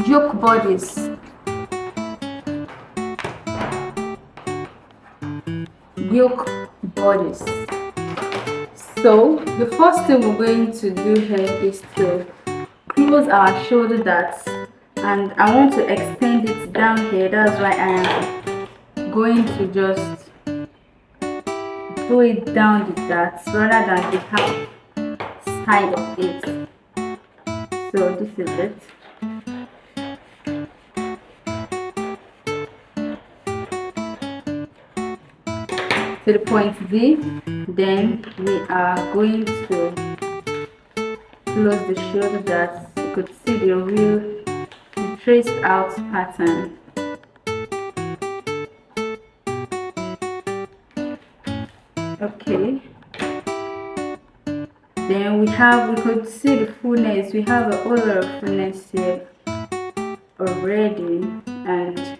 Yoke bodice. Yoke bodice. So the first thing we're going to do here is to close our shoulder darts, and I want to extend it down here. That's why I am going to just do it down the darts rather than the half side of it. So this is it. To the point D, then we are going to close the shoulder darts. You could see the real traced out pattern. Okay, then we could see the fullness. We have a whole lot of fullness here already, and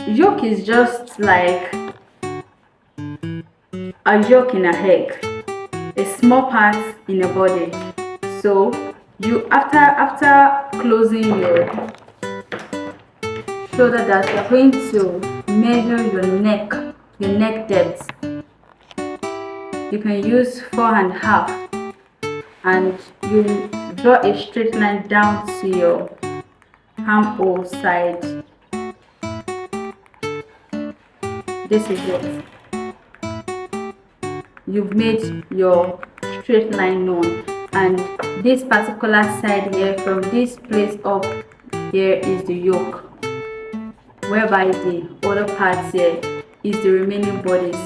yoke is just like a yolk in a egg, a small part in a body. So you after closing your shoulder dart, you're going to measure your neck depth. You can use 4.5, and you draw a straight line down to your armhole side. This is it. You've made your straight line known, and this particular side here, from this place up here, is the yoke, whereby the other part here is the remaining bodies.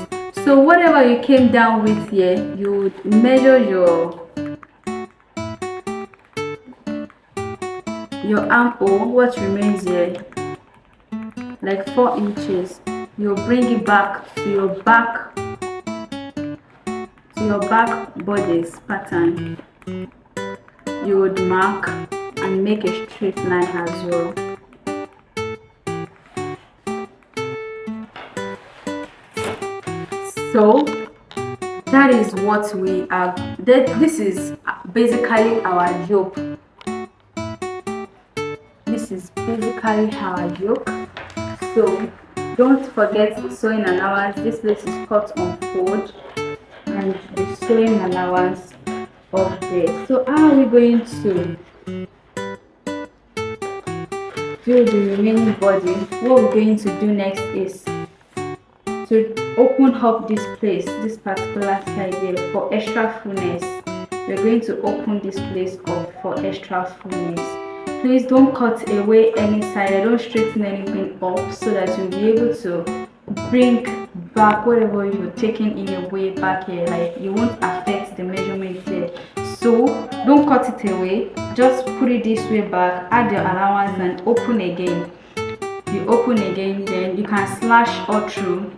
So whatever you came down with here, you would measure your armhole, what remains here, like 4 inches. You'll bring it back to your back bodice pattern. You would mark and make a straight line as well. So that is what we are. This is basically our yoke. This is basically our yoke. So don't forget the sewing allowance. This place is cut on fold, and the sewing allowance up there. So how are we going to do the remaining body? What we're going to do next is to open up this place, this particular side here, for extra fullness. We're going to open this place up for extra fullness. Please don't cut away any side. I don't straighten anything up, so that you'll be able to bring back whatever you're taking in your way back here. Like, you won't affect the measurement here. So don't cut it away. Just put it this way back, add your allowance, and open again. You open again, then you can slash all through,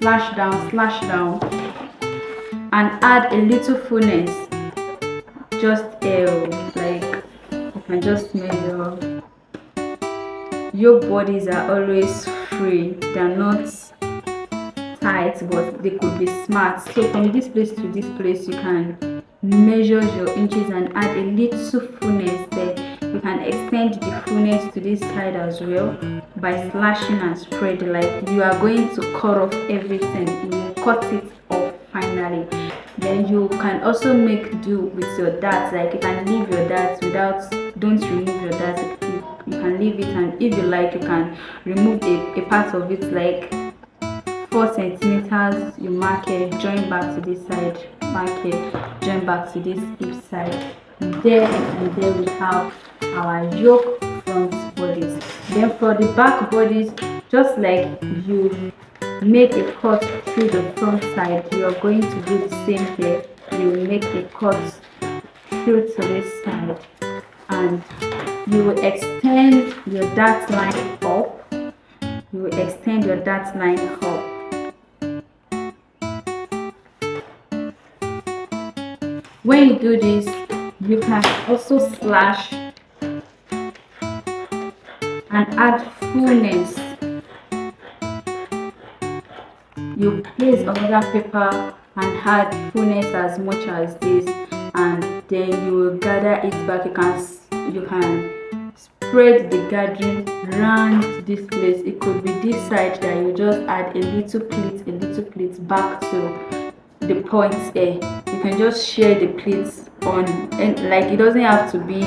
slash down, and add a little fullness. Just like, you can just measure. Your bodies are always free. They're not tight, but they could be smart. So from this place to this place, you can measure your inches and add a little fullness there. You can extend the fullness to this side as well by slashing and spread. Like, you are going to cut off everything. You will cut it off finally. Then you can also make do with your darts. Like, you can leave your darts don't remove your darts. You can leave it, and if you like, you can remove a part of it, like 4 centimeters. You mark it, join back to this side, mark it, join back to this hip side. There and there we have our yoke front bodies. Then for the back bodies, just like you made a cut through the front side, you are going to do the same here. You will make a cut through to this side, and you will extend your dart line up. You will extend your dart line up. When you do this, you can also slash and add fullness. You place another paper and add fullness as much as this, and then you will gather it back. You can spread the gathering around this place. It could be this side that you just add a little pleat back to the points here. You can just share the pleats on, and like it doesn't have to be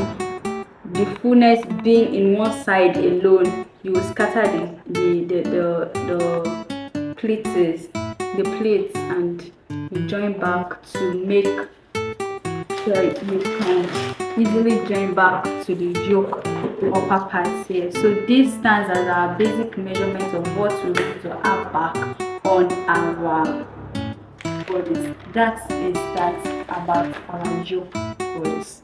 the fullness being in one side alone. You will scatter the pleats and you join back to make sure you can easily join back to the yoke upper parts here. So this stands as our basic measurement of what we want to have back on our bodice. That is that about our yoke bodice.